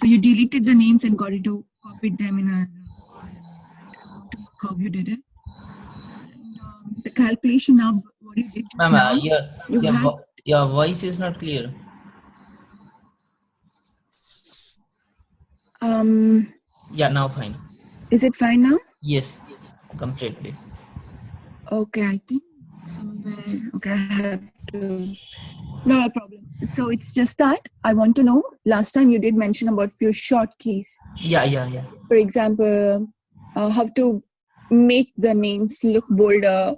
So you deleted the names and got it to copied them in a. How you did it? And the calculation now, what you did just Ma'am, now, you had. your voice is not clear. Yeah, now fine. Is it fine now? Yes, completely. Okay, I think somewhere. Okay, I have to. No problem. So it's just that I want to know. Last time you did mention about few short keys. Yeah. For example, how to make the names look bolder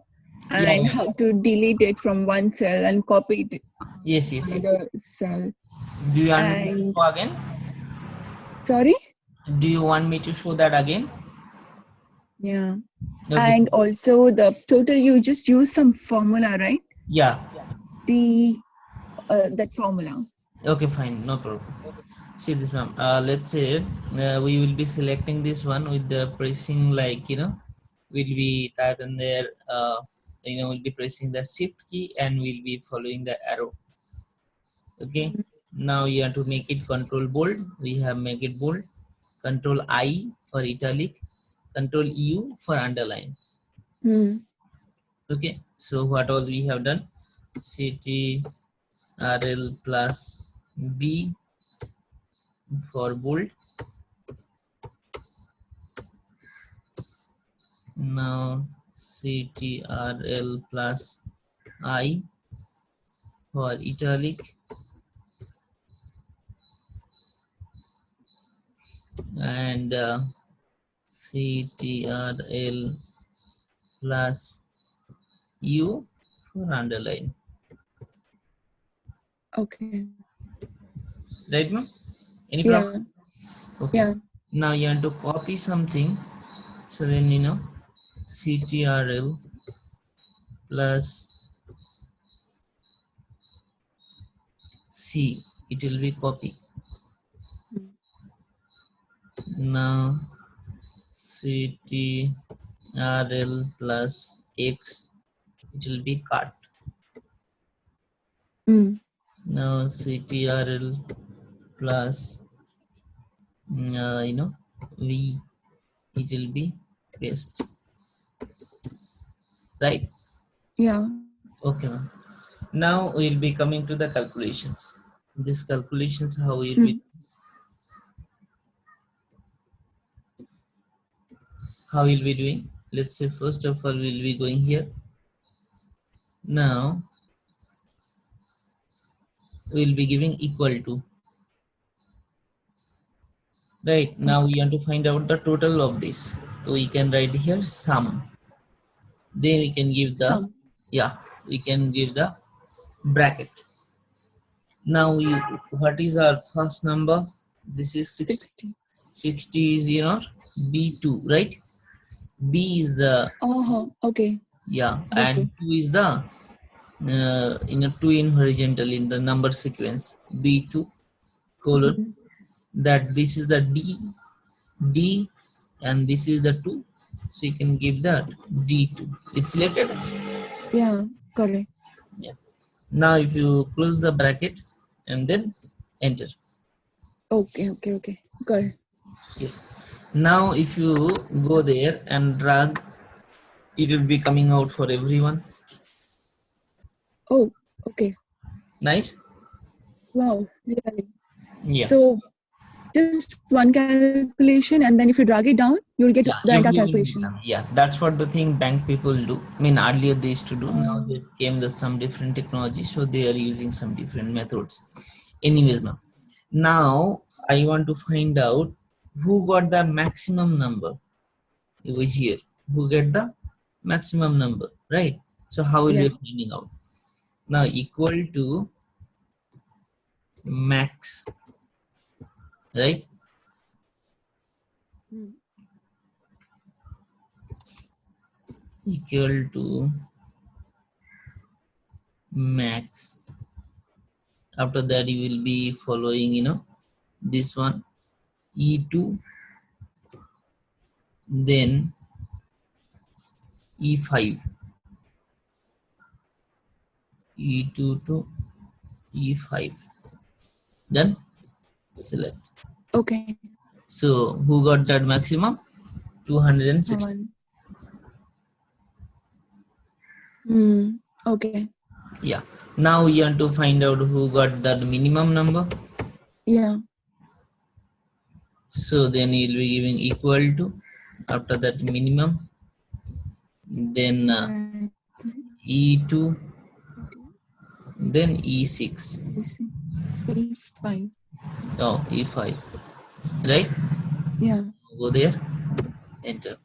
and Yeah. how to delete it from one cell and copy it Yes. another cell. Do you want me to And show again? sorry? Do you want me to show that again? Yeah. Okay. And also the total, you just use some formula, right? Yeah. That formula. Okay, fine. No problem. See this, ma'am. Let's say we will be selecting this one with the pressing, like, we'll be type in there, we'll be pressing the shift key and we'll be following the arrow. Okay. Now you have to make it control bold. We have make it bold. Control I for italic. Control U for underline. Okay. So what all we have done? CTRL plus B for bold. Now CTRL plus I for italic, and CTRL plus U for underline. Okay. Right, ma'am? Any Yeah. problem? Okay. Yeah. Now you have to copy something. So then, CTRL plus C, it will be copy. Now CTRL plus X, it will be cut. Now CTRL plus V, it will be paste. Right? Yeah. Okay, ma'am. Now we'll be coming to the calculations. This calculations, how we'll be doing. Let's say first of all we'll be going here. Now we'll be giving equal to. Right, now we want to find out the total of this. So we can write here sum. Then we can give the Sum. we can give the bracket. Now what is our first number? This is 60. 60 is B2, right? B is the Okay. and 2 is the 2 in horizontal in the number sequence, B2 colon, that this is the D, and this is the 2, so you can give that D2. It's selected. Yeah, correct. Yeah. Now if you close the bracket and then enter. Okay. Got it. Yes. Now if you go there and drag, it will be coming out for everyone. Oh, okay. Nice. Wow, really. Yeah. So just one calculation, and then if you drag it down, you'll get Yeah, the entire calculation. yeah, that's what the thing bank people do. I mean, earlier they used to do. Now there came some different technology, so they are using some different methods. Anyways, ma'am. Now I want to find out who got the maximum number over here. Who get the maximum number, right? So how will we finding out? Now equal to max, right? Equal to max. After that you will be following this one, E2, then E5, E2 to E5, then select. Okay. So who got that maximum? 260. One. Okay. Yeah. Now you want to find out who got that minimum number. Yeah. So then you'll be giving equal to after that minimum. Then Right. E2. Then E6. I see. E5. Oh, E5. Right? Yeah. Go there. Enter.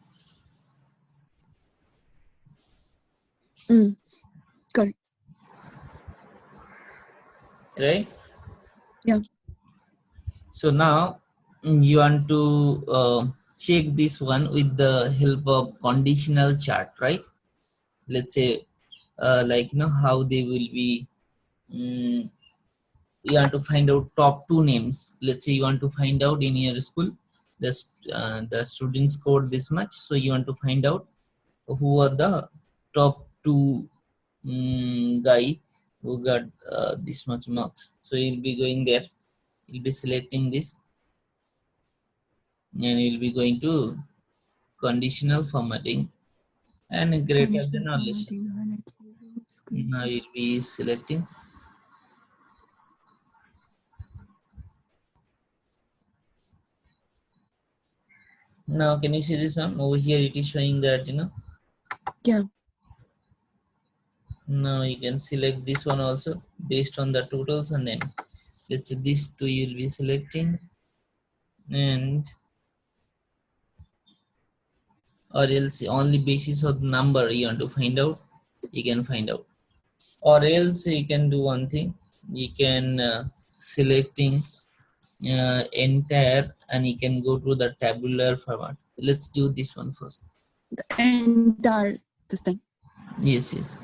Correct. Right? Yeah. So now you want to check this one with the help of conditional chart, right? Let's say like how they will be. You want to find out top two names. Let's say you want to find out in your school the students scored this much, so you want to find out who are the top two guy who got this much marks. So you'll be going there, you'll be selecting this, and you'll be going to conditional formatting and greater than Conditional or less. formatting. Now you'll be selecting. Now can you see this, ma'am? Over here it is showing that Yeah. now you can select this one also based on the totals, and then let's say these two you'll be selecting, and or else only basis of number you want to find out, you can find out. Or else you can do one thing, you can selecting entire, and you can go to the tabular format. Let's do this one first. The entire this thing. Yes.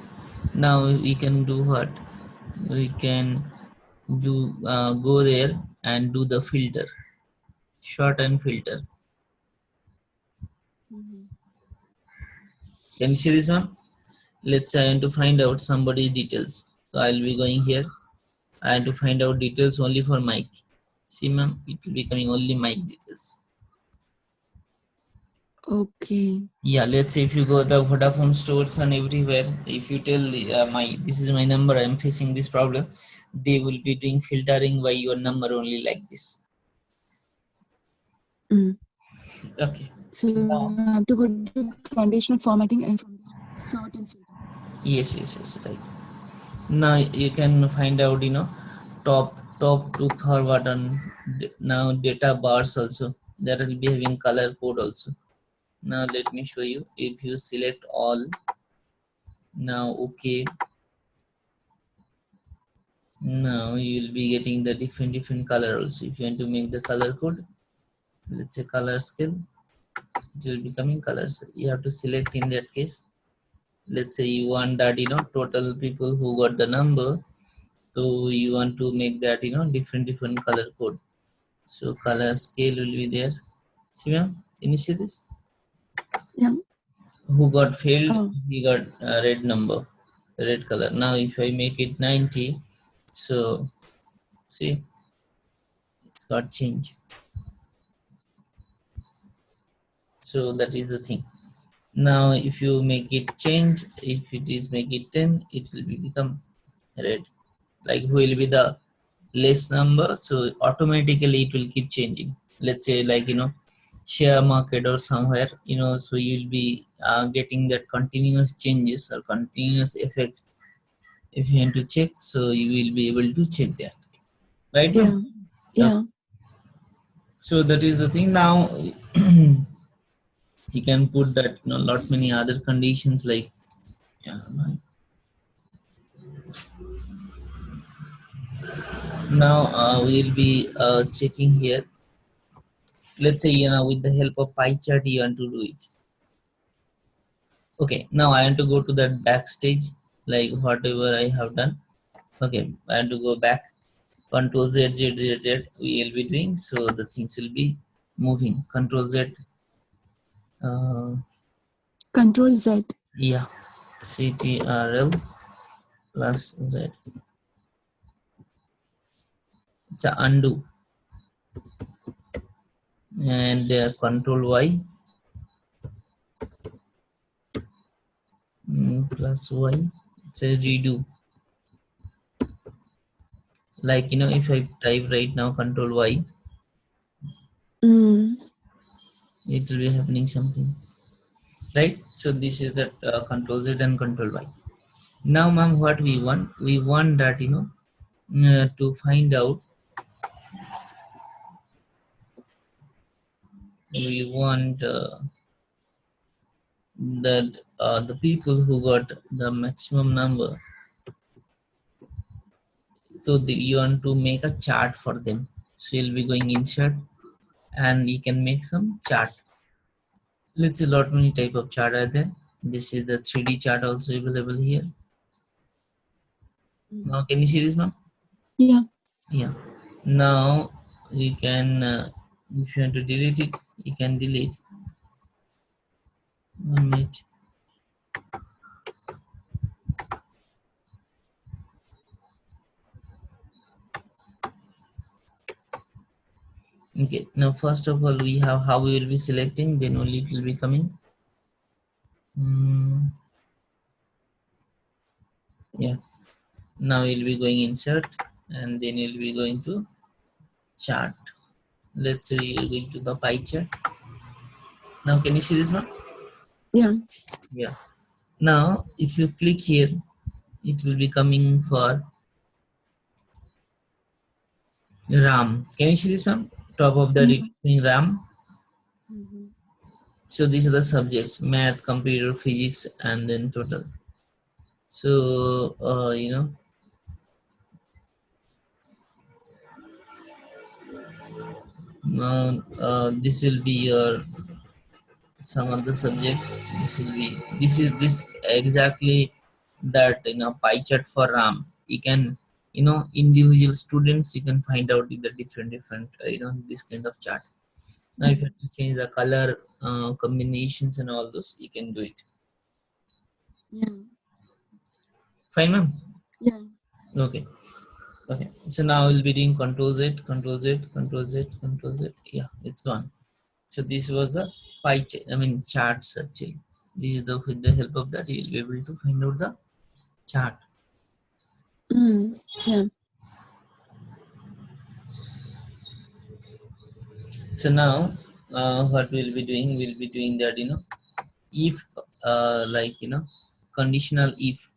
Now we can do what? We can do go there and do the filter, short and filter. Can you see this one? Let's say I want to find out somebody's details. So I'll be going here. I have to find out details only for Mike. See, ma'am, it will be coming only Mike details. Okay. Yeah, let's say if you go the Vodafone stores and everywhere, if you tell this is my number, I'm facing this problem, they will be doing filtering by your number only like this. Okay. So Now, I have to go to conditional formatting and from there sort and filter. yes, right. Now you can find out top to forward on now data bars also. That will be having color code also. Now let me show you. If you select all, now okay, now you will be getting the different color also. If you want to make the color code, let's say color scale, it will be coming colors. You have to select in that case. Let's say you want that total people who got the number, so you want to make that different color code. So color scale will be there. See, ma'am, can you see this? Yeah. Who got failed? Oh. He got red number, red color. Now if I make it 90, so see, it's got change. So that is the thing. Now if you make it change, if it is make it 10, it will be become red. Like who will be the less number, so automatically it will keep changing. Let's say like share market or somewhere, so you'll be getting that continuous changes or continuous effect. If you want to check, so you will be able to check that, right, Yeah. ma'am? Yeah. So that is the thing. Now you can put that lot many other conditions like now we'll be checking here. Let's say with the help of pie chart you want to do it. Okay, now I want to go to that backstage, like whatever I have done. Okay, I want to go back. Control Z we will be doing, so the things will be moving. Control Z. Control Z. Yeah, CTRL plus Z. It's a undo. and control y plus y. It's a redo. Like, you know, if I type right now control y, it will be happening something, right? So this is that control z and control y. Now, ma'am, what we want that, you know, to find out, we want that the people who got the maximum number, so you want to make a chart for them. So you'll be going insert and you can make some chart. Let's see, lot many type of chart are there. This is the 3D chart also available here. Now can you see this, ma'am? Yeah. Yeah. Now you can if you want to delete it, you can delete. 1 minute. Okay, now first of all we have how we will be selecting, then only it will be coming. Yeah, now we'll be going insert and then you'll be going to chart. Let's say you're going to the pie chart. Now can you see this one? Yeah. Yeah. Now if you click here, it will be coming for RAM. Can you see this one? Top of the RAM. So these are the subjects: math, computer, physics, and then total. So you know, now this will be your some other subject. This will be this exactly that, you know, pie chart for RAM. You can, you know, individual students, you can find out in the different you know, this kind of chart. Now if you have to change the color combinations and all those, you can do it. Yeah. Fine, ma'am? Yeah. Okay. Okay. So now we'll be doing control Z, control Z, control Z, control Z. Yeah, it's gone. So this was the pie chart, I mean charts actually. This is the, with the help of that, you'll be able to find out the chart. Yeah. So now what we'll be doing that, you know, if like, you know, conditional if,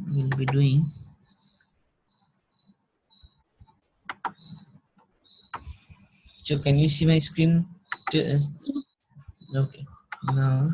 we'll be doing. So can you see my screen? Okay. Now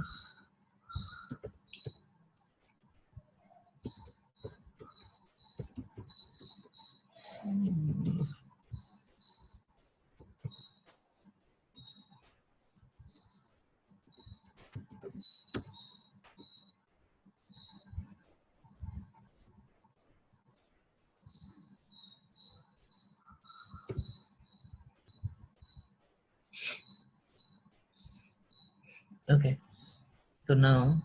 okay. So now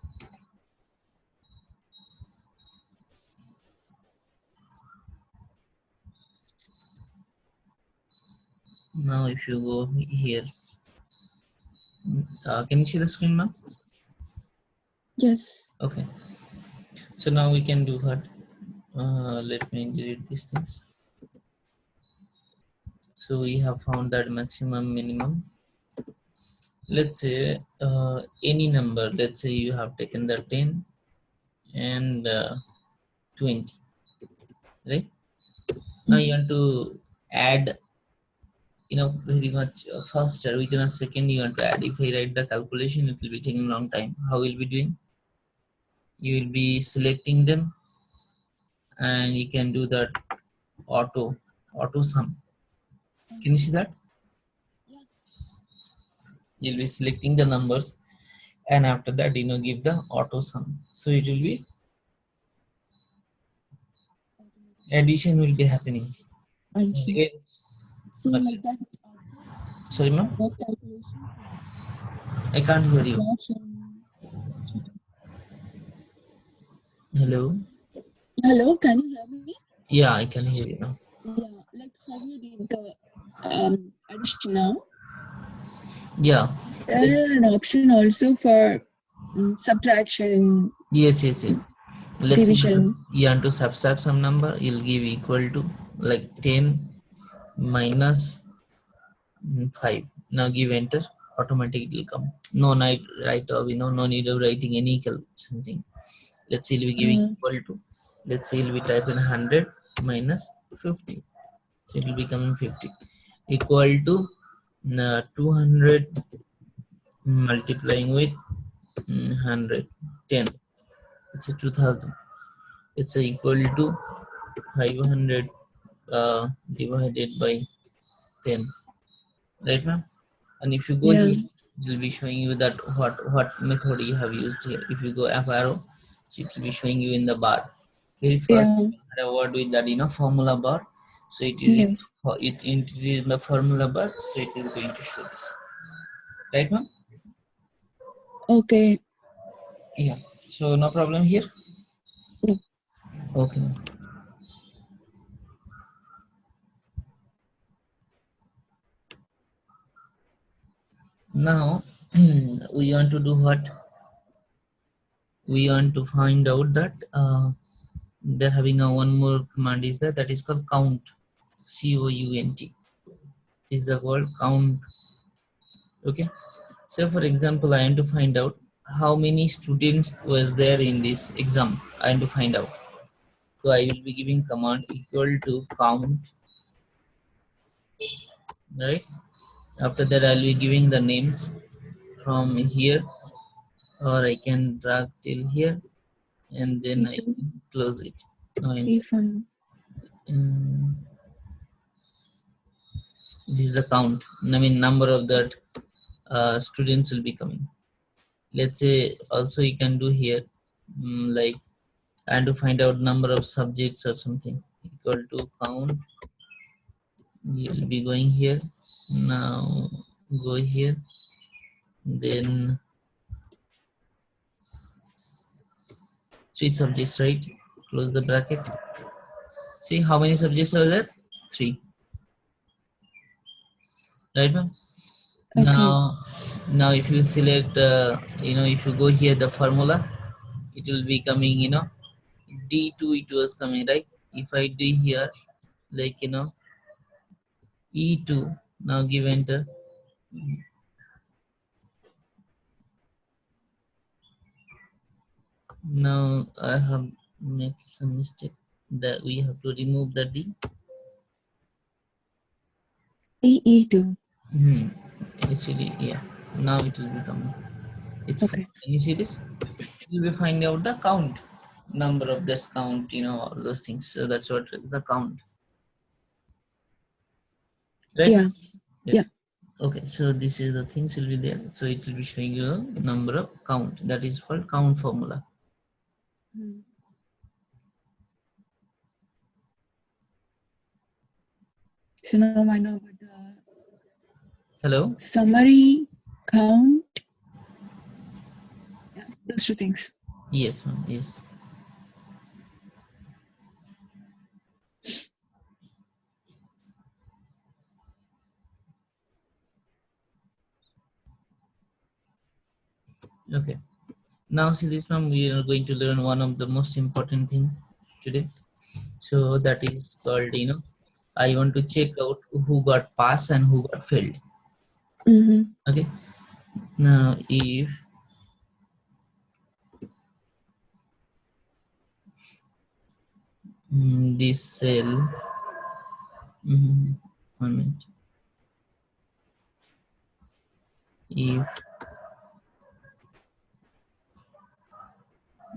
if you go here, can you see the screen, ma'am? Yes. Okay. So now we can do what? Let me delete these things. So we have found that maximum, minimum. Let's say any number. Let's say you have taken the 10 and 20, right? Now you want to add, you know, very much faster. Within a second you want to add. If I write the calculation, it will be taking a long time. How will be doing? You will be selecting them and you can do that auto sum. Can you see that? You'll be selecting the numbers and after that, you know, give the auto sum. So it will be addition will be happening. So like that. Sorry, ma'am? That calculation. I can't hear you. Hello, can you hear me? Yeah, I can hear you now. Yeah, like how you did the addition now, Yeah. is there an option also for subtraction, Yes. Let's say division? you want to subtract some number, you'll give equal to like 10 minus 5. Now give enter, automatically it will come. No need write off, no need of writing any something. Let's say we'll be giving equal to, let's say we'll be typing 100 minus 50. So it will be coming 50 equal to 200 multiplying with 100, 10. It's a 2000. It's equal to 500 divided by 10. Right, ma'am? And if you go Yeah. here, it will be showing you that what method you have used here. If you go up arrow, so it will be showing you in the bar. Very first, Yeah. a word with that formula bar. So it is Yes. it is in the formula bar. So it is going to show this. Right, ma'am? Okay. Yeah. So no problem here. No. Okay. Ma'am. Now we want to do what? We want to find out that they're having a one more command is that is called count. count is the word count. Okay, so for example I want to find out how many students was there in this exam. I want to find out, so I will be giving command equal to count, right? After that I'll be giving the names from here, or I can drag till here and then I P2, can close it. Now enter. P5. um, this is the count, I mean number of that students will be coming. Let's say also you can do here like, and to find out number of subjects or something, equal to count. You'll be going here. Now go here, then 3 subjects, right? Close the bracket. See how many subjects are there? 3, right, ma'am? Okay. Now if you select if you go here the formula, it will be coming D2 it was coming, right? If I do here like E2, now give enter. Now I have made some mistake that we have to remove the D. EE2. Actually, yeah. Now it will become. It's Okay. fine. Can you see this? You will find out the count, number of this count, all those things. So that's what the count. Right? Yeah. Yeah. Okay. So this is the things will be there. So it will be showing you a number of count. That is called count formula. So now I know about the Hello. summary, count. Yeah, those 2 things. Yes, ma'am. Yes. Okay. Now see this, ma'am, we are going to learn one of the most important thing today. So that is called, I want to check out who got pass and who got failed. Okay. Now if this cell, 1 minute. If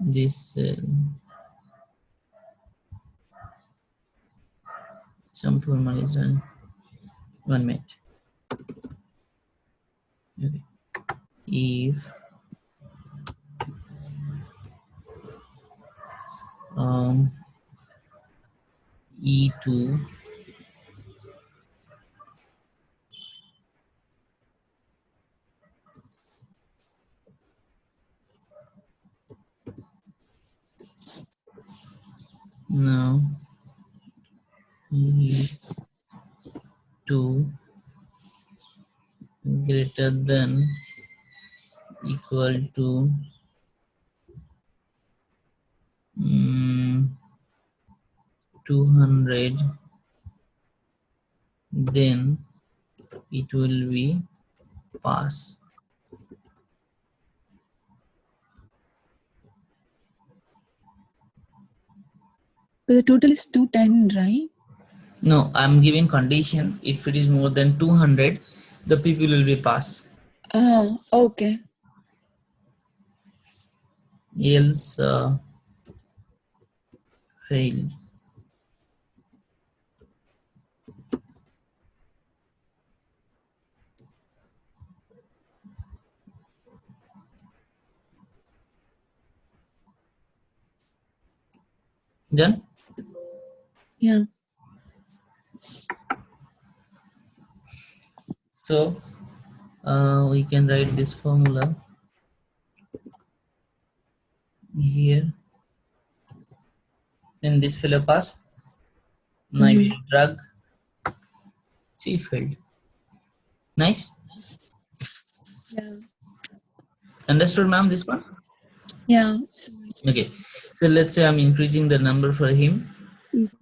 this cell, some formalization, 1 minute. Okay. If E2 now 2 greater than equal to 200, then it will be pass. But the total is 210, right? No, I'm giving condition. If it is more than 200, the people will be pass. Oh, okay. Else fail. Done? Yeah. So we can write this formula here. And this fellow pass. Now I will drag. See, failed. Nice. Yeah. Understood, ma'am, this one? Yeah. Okay. So let's say I'm increasing the number for him.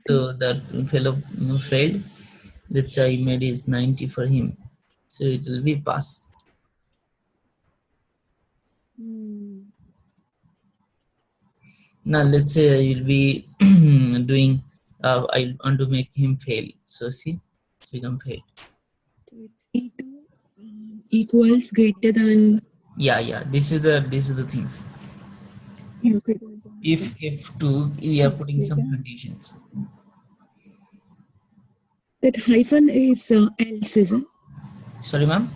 So that fellow failed. Let's say I made is 90 for him. So it will be pass. Now let's say I will be doing, I want to make him fail. So see, it's become fail. So it's E2 equals greater than. Yeah. This is the thing. If F2, we are putting some conditions. That hyphen is else, is it? Sorry, ma'am?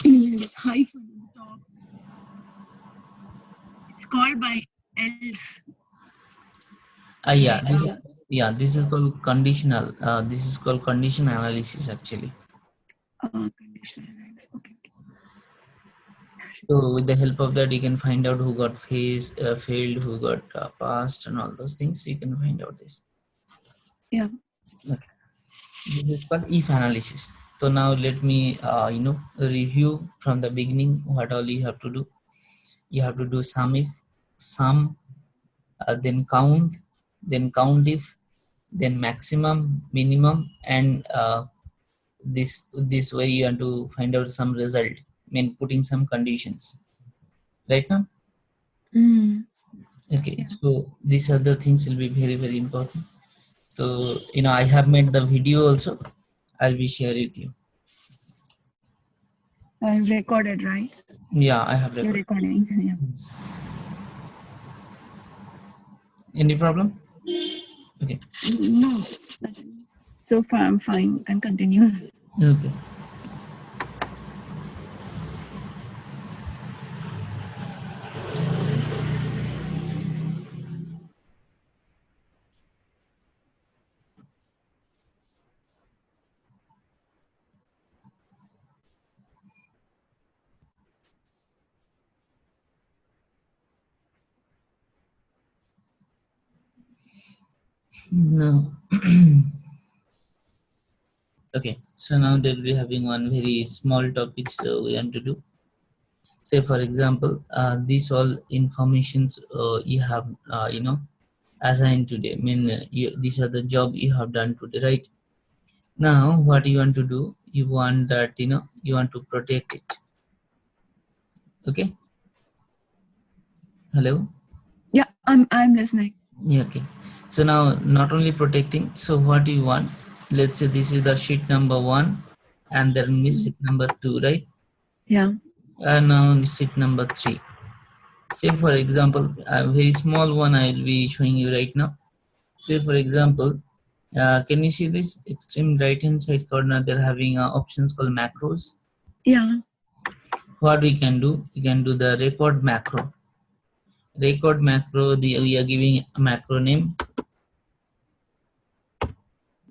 This hyphen on top. It's called by else. This is called conditional. This is called condition analysis actually. Conditional analysis. Okay. So with the help of that, you can find out who got failed, who got passed, and all those things. You can find out this. Yeah. Okay. This is called if analysis. So now let me review from the beginning what all you have to do. You have to do sum if, sum, then count if, then maximum, minimum, and this way you have to find out some result. I mean, putting some conditions. Right now. Okay. Yeah. So these are the things will be very, very important. So I have made the video also. I'll be sharing with you. I've recorded, right? Yeah, I have recorded. You're recording. Yeah. Yes. Any problem? Okay. No. So far, I'm fine. And continue. Okay. No. Okay, so now they'll be having one very small topic, so we have to do. Say for example, these all informations you have assigned today. I mean, these are the job you have done today, right? Now, what you want to do? You want that you want to protect it. Okay. Hello. Yeah, I'm listening. Yeah. Okay. So now, not only protecting. So what do you want? Let's say this is the sheet number 1, and then sheet number 2, right? Yeah. And now sheet number 3. Say for example, a very small one I will be showing you right now. Say for example, can you see this extreme right hand side corner? They're having options called macros. Yeah. What we can do? We can do the record macro. Record macro. We are giving a macro name.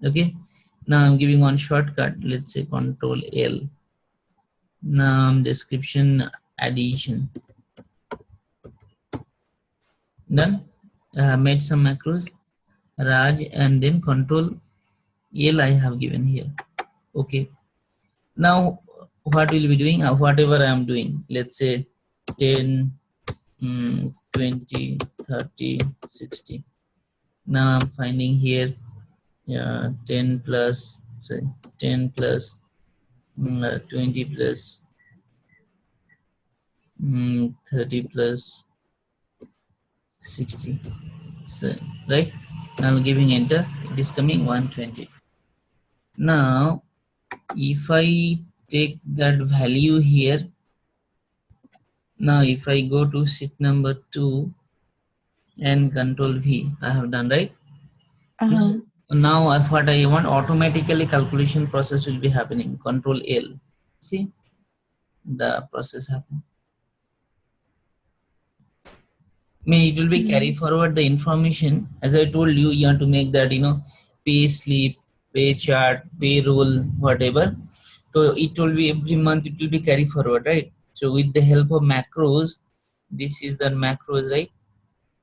Okay. Now I'm giving one shortcut. Let's say Control L. Now description addition. Done. Made some macros. Raj, and then Control L I have given here. Okay. Now what we'll be doing, whatever I am doing, let's say 10, 20, 30, 60. Now I'm finding here 10 plus, sorry, 10 plus 20 plus 30 plus 60. So, right? Now giving enter, it is coming 120. Now, if I take that value here, now if I go to sheet number 2 and control V, I have done, right? Now what I want, automatically calculation process will be happening. Control L. See the process happen. It will be carry forward the information. As I told you, you have to make that, pay slip, pay chart, payroll, whatever. So it will be every month, it will be carry forward, right? So with the help of macros, this is the macros, right?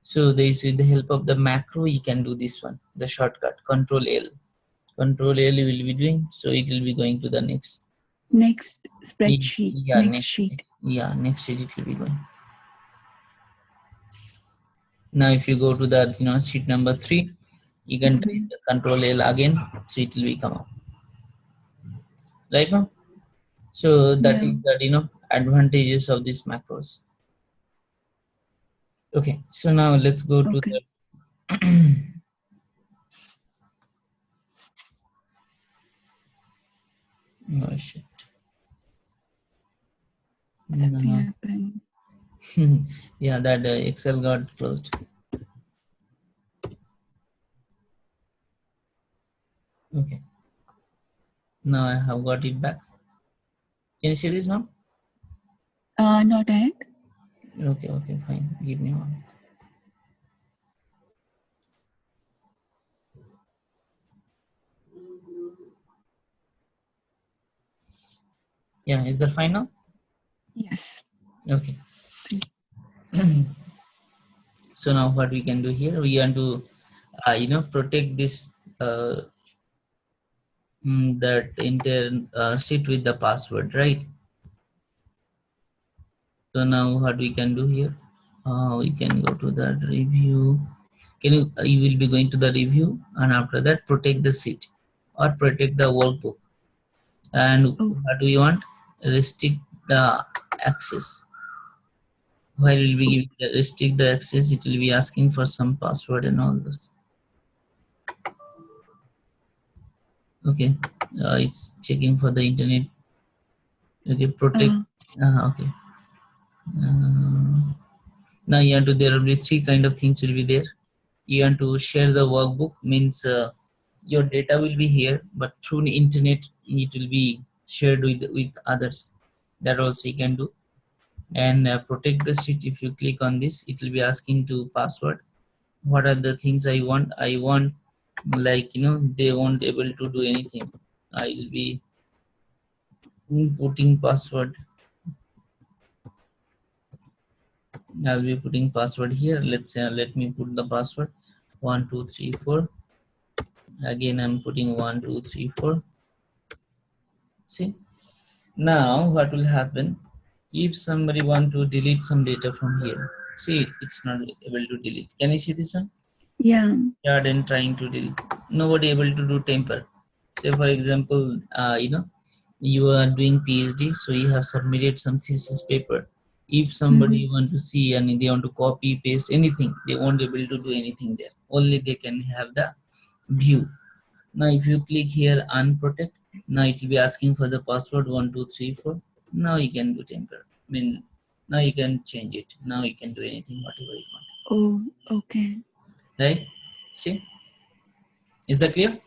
So this, with the help of the macro, you can do this one, the shortcut, control L. Control L you will be doing. So it will be going to the next spreadsheet. Yeah, next sheet. Yeah, next sheet it will be going. Now if you go to that, sheet number 3, you can type the control L again, so it will be come up. Right now? So that is that, advantages of these macros. Okay, so now let's go to the oh shit. Yeah, that Excel got closed. Okay. Now I have got it back. Can you see this now? Not yet. Okay, fine. Give me one. Yeah, is that fine now? Yes. Okay. So now what we can do here, we want to protect this that entire sheet with the password, right? So now what we can do here, we can go to that review. You will be going to the review, and after that protect the sheet or protect the workbook. And what do we want? Restrict the access. While we'll be restrict the access, it will be asking for some password and all those. Okay, it's checking for the internet. Okay, protect. Okay. Now you have to, there will be 3 kind of things will be there. You want to share the workbook, means your data will be here, but through the internet it will be shared with others. That also you can do. And protect the sheet, if you click on this, it will be asking to password. What are the things I want? I want, like, they won't able to do anything. I will be putting password. I'll be putting password here. Let's say, let me put the password 1234. Again, I'm putting 1234. See, now what will happen if somebody want to delete some data from here? See, it's not able to delete. Can you see this one? Yeah. Then trying to delete. Nobody able to do temper. Say for example, you are doing PhD, so you have submitted some thesis paper. If somebody want to see and they want to copy paste anything, they won't able to do anything there. Only they can have the view. Now if you click here unprotect, now it will be asking for the password 1234. Now you can do temper. Now you can change it. Now you can do anything whatever you want. Oh, okay. Right? See? Is that clear?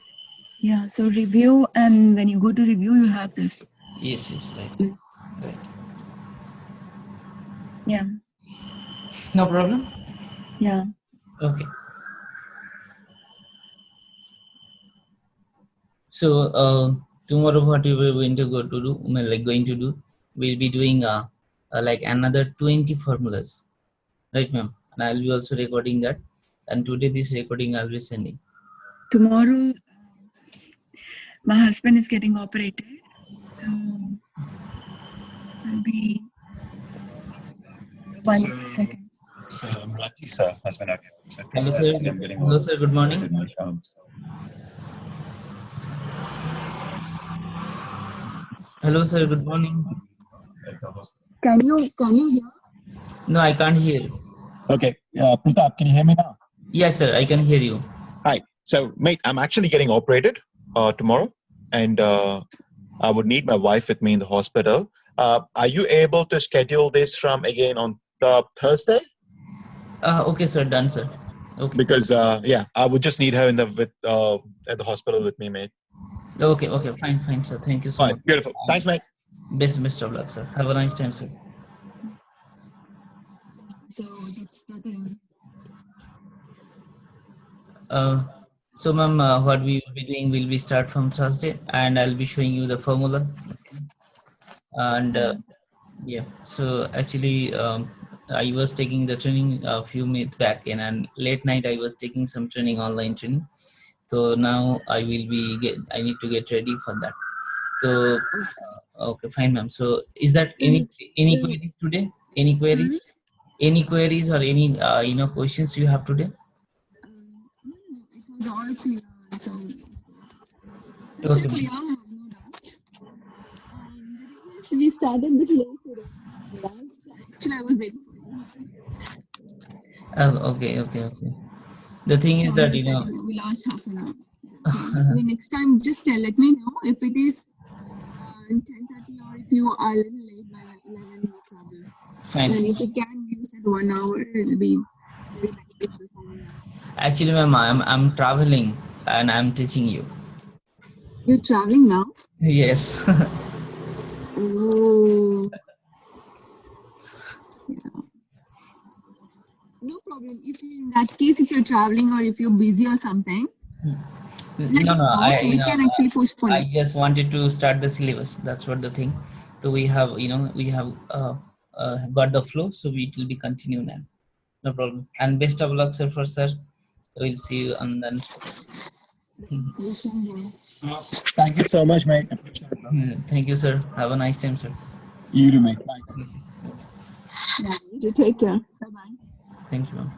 Yeah, so review, and when you go to review, you have this. Yes, right. Right. Yeah. No problem? Yeah. Okay. So tomorrow what we were going to do, we'll be doing like another 20 formulas. Right, ma'am? And I'll be also recording that. And today this recording I'll be sending. Tomorrow, My husband is getting operated, so I'll be 1 second. Sir, husband again. Hello, sir. Actually, I'm getting Hello, sir. Good morning. Hello, sir. Good morning. Can you hear? No, I can't hear. Okay, Pratap, can you hear me now? Yes, sir. I can hear you. Hi. So, mate, I'm actually getting operated tomorrow, and I would need my wife with me in the hospital. Are you able to schedule this from again on the Thursday? Okay, sir. Done, sir. Okay. Because yeah, I would just need her in the at the hospital with me, mate. Okay. Okay. Fine, sir. Thank you so All right, much. beautiful. Thanks, mate. Best of luck, sir. Have a nice time, sir. So that's the thing. So, ma'am, what we will be doing will be start from Thursday, and I'll be showing you the formula. And yeah, so actually, I was taking the training a few minutes back, and late night I was taking some training, online training. So now I will be I need to get ready for that. So okay, fine, ma'am. So is that any queries today? Any queries? Sorry? Any queries or any questions you have today? It was all clear. So Okay. clear. I have no doubts. And the thing is, we started this late today. Actually, I was waiting for you. Okay. The thing is that we lost half an hour. Next time, just let me know if it is 10:30 or if you are a little late by 11. No problem. Fine. And if you can use it 1 hour, it will be very beneficial for me. Actually, ma'am, I'm traveling and I'm teaching you. You're traveling now? Yes. Oh. Yeah. No problem. If you, in that case, if you're traveling or if you're busy or something, we can actually postpone. I just wanted to start the syllabus. That's what the thing. So we have got the flow, so we will be continuing now. No problem. And best of luck, sir, for sir. We'll see you on the next. Thank you so much, mate. Thank you, sir. Have a nice time, sir. You too, mate. Bye. Yeah, you take care. Bye-bye. Thank you, ma'am.